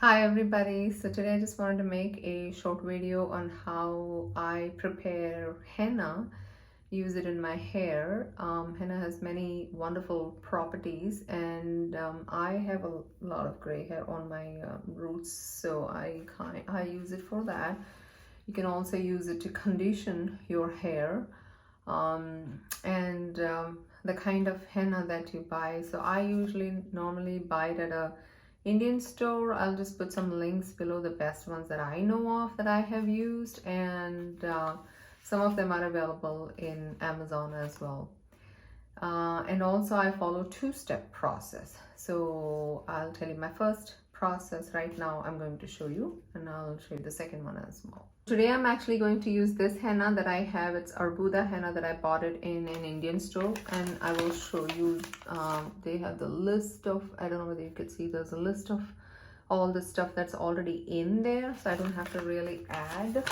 Hi everybody, so today I just wanted to make a short video on how I prepare henna, use it in my hair. Henna has many wonderful properties, and I have a lot of gray hair on my roots, so I use it for that. You can also use it to condition your hair, and the kind of henna that you buy. So I normally buy it at a Indian store. I'll just put some links below, the best ones that I know of that I have used, and some of them are available in Amazon as well. And also I follow two-step process. So I'll tell you my first process right now. I'm going to show you, and I'll show you the second one as well. Today I'm actually going to use this henna that I have. It's Arbuda henna that I bought it in an Indian store, and I will show you. They have the list of, I don't know whether you could see, there's a list of all the stuff that's already in there, so I don't have to really add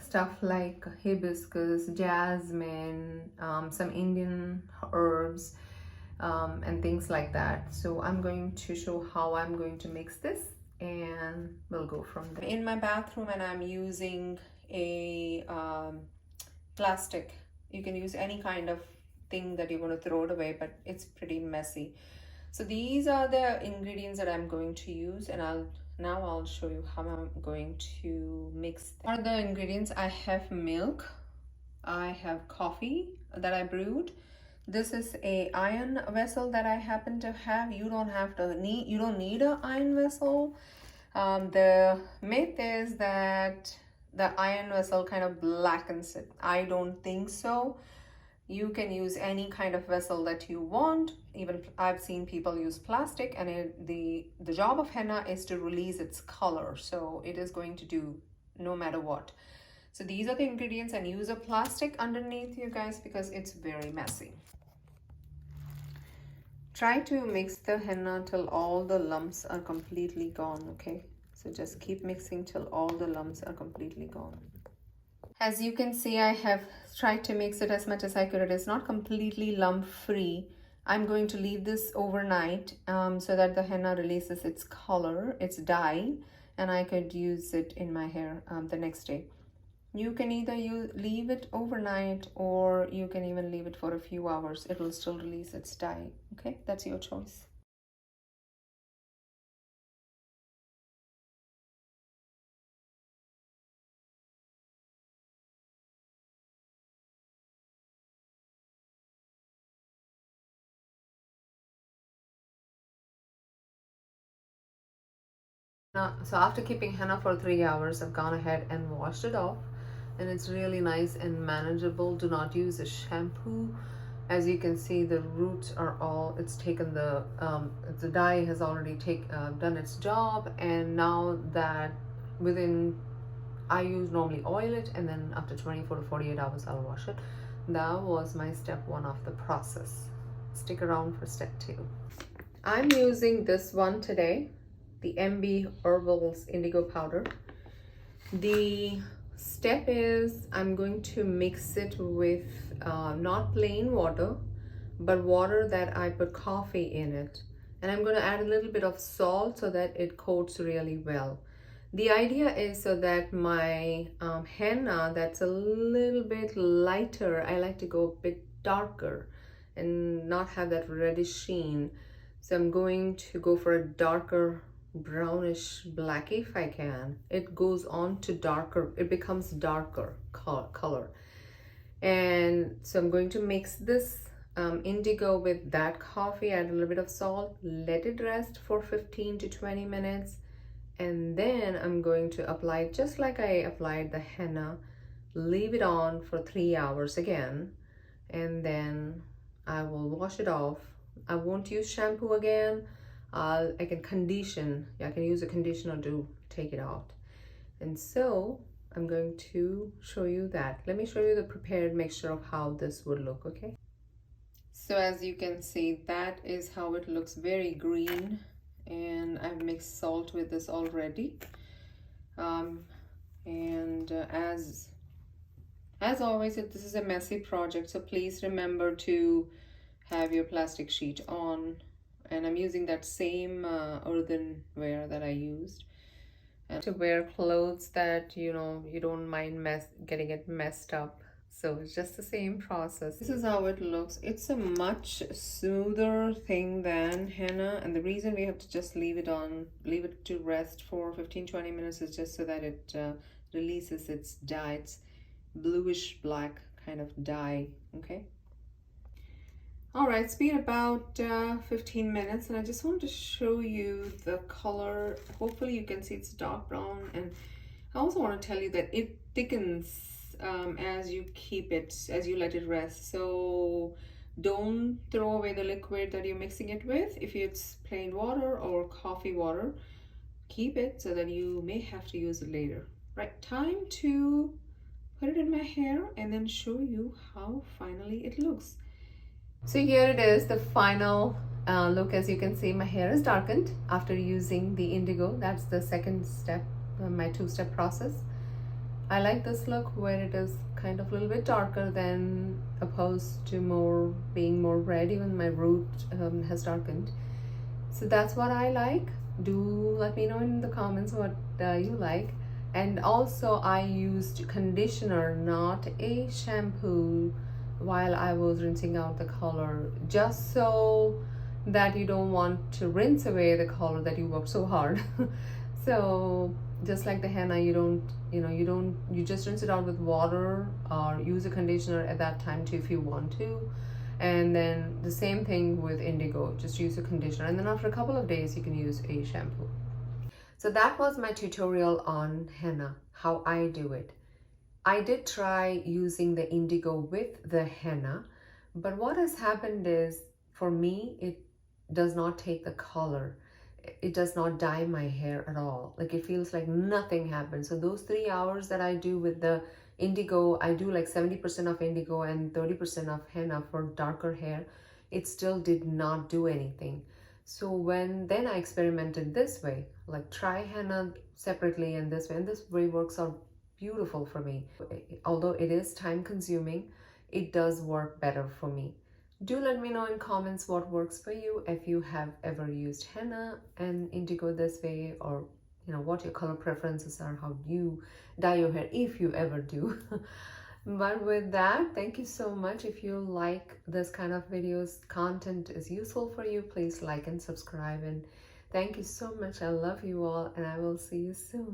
stuff like hibiscus, jasmine, some Indian herbs, and things like that. So I'm going to show how I'm going to mix this, and we'll go from there. In my bathroom, and I'm using a plastic. You can use any kind of thing that you want to throw it away, but it's pretty messy. So these are the ingredients that I'm going to use, and I'll show you how I'm going to mix them. Are the ingredients? I have milk, I have coffee that I brewed. This is a iron vessel that I happen to have. You don't need an iron vessel. The myth is that the iron vessel kind of blackens it. I don't think so. You can use any kind of vessel that you want. Even I've seen people use plastic, and the job of henna is to release its color, so it is going to do no matter what. So these are the ingredients, and use a plastic underneath, you guys, because it's very messy. Try to mix the henna till all the lumps are completely gone, okay? So just keep mixing till all the lumps are completely gone. As you can see, I have tried to mix it as much as I could. It is not completely lump free. I'm going to leave this overnight so that the henna releases its color, its dye, and I could use it in my hair the next day. You can either leave it overnight, or you can even leave it for a few hours. It will still release its dye. Okay, that's your choice. So after keeping henna for 3 hours, I've gone ahead and washed it off, and it's really nice and manageable. Do not use a shampoo. As you can see, the roots are all, it's taken the dye has already done its job, and now that I normally oil it, and then after 24 to 48 hours I'll wash it. That was my step 1 of the process. Stick around for step 2. I'm using this one today, the MB Herbals Indigo Powder. The step is I'm going to mix it with not plain water, but water that I put coffee in it. And I'm going to add a little bit of salt so that it coats really well. The idea is so that my henna that's a little bit lighter, I like to go a bit darker and not have that reddish sheen. So I'm going to go for a darker brownish black if I can. It goes on to darker, it becomes darker color. And so I'm going to mix this indigo with that coffee, add a little bit of salt, let it rest for 15 to 20 minutes, and then I'm going to apply it just like I applied the henna. Leave it on for 3 hours again, and then I will wash it off. I won't use shampoo again. I can condition. I can use a conditioner to take it out. And so I'm going to show you that. Let me show you the prepared mixture of how this would look, okay? So as you can see, that is how it looks, very green. And I've mixed salt with this already. As always, this is a messy project, so please remember to have your plastic sheet on and I'm using that same earthenware that I used. And to wear clothes that, you know, you don't mind getting it messed up. So it's just the same process. This is how it looks. It's a much smoother thing than henna, and the reason we have to just leave it to rest for 15-20 minutes is just so that it releases its dye. It's bluish black kind of dye. Okay. All right, it's been about 15 minutes, and I just wanted to show you the color. Hopefully you can see it's dark brown, and I also want to tell you that it thickens as you let it rest. So don't throw away the liquid that you're mixing it with. If it's plain water or coffee water, keep it so that you may have to use it later. Right, time to put it in my hair and then show you how finally it looks. So here it is, the final look. As you can see, my hair is darkened after using the indigo. That's the second step, my two-step process. I like this look where it is kind of a little bit darker than opposed to being more red. Even my root has darkened. So that's what I like. Do let me know in the comments what you like. And also I used conditioner, not a shampoo, while I was rinsing out the color, just so that you don't want to rinse away the color that you worked so hard. So just like the henna, you just rinse it out with water or use a conditioner at that time too if you want to. And then the same thing with indigo, just use a conditioner, and then after a couple of days you can use a shampoo. So that was my tutorial on henna, how I do it. I did try using the indigo with the henna, but what has happened is, for me, it does not take the color. It does not dye my hair at all. Like, it feels like nothing happened. So those 3 hours that I do with the indigo, I do like 70% of indigo and 30% of henna for darker hair. It still did not do anything. So then I experimented this way, like try henna separately and this way works out beautiful for me. Although it is time consuming, it does work better for me. Do let me know in comments what works for you, if you have ever used henna and indigo this way, or what your color preferences are, how you dye your hair, if you ever do. But with that, thank you so much. If you like this kind of videos, content is useful for you, please like and subscribe. And thank you so much. I love you all, and I will see you soon.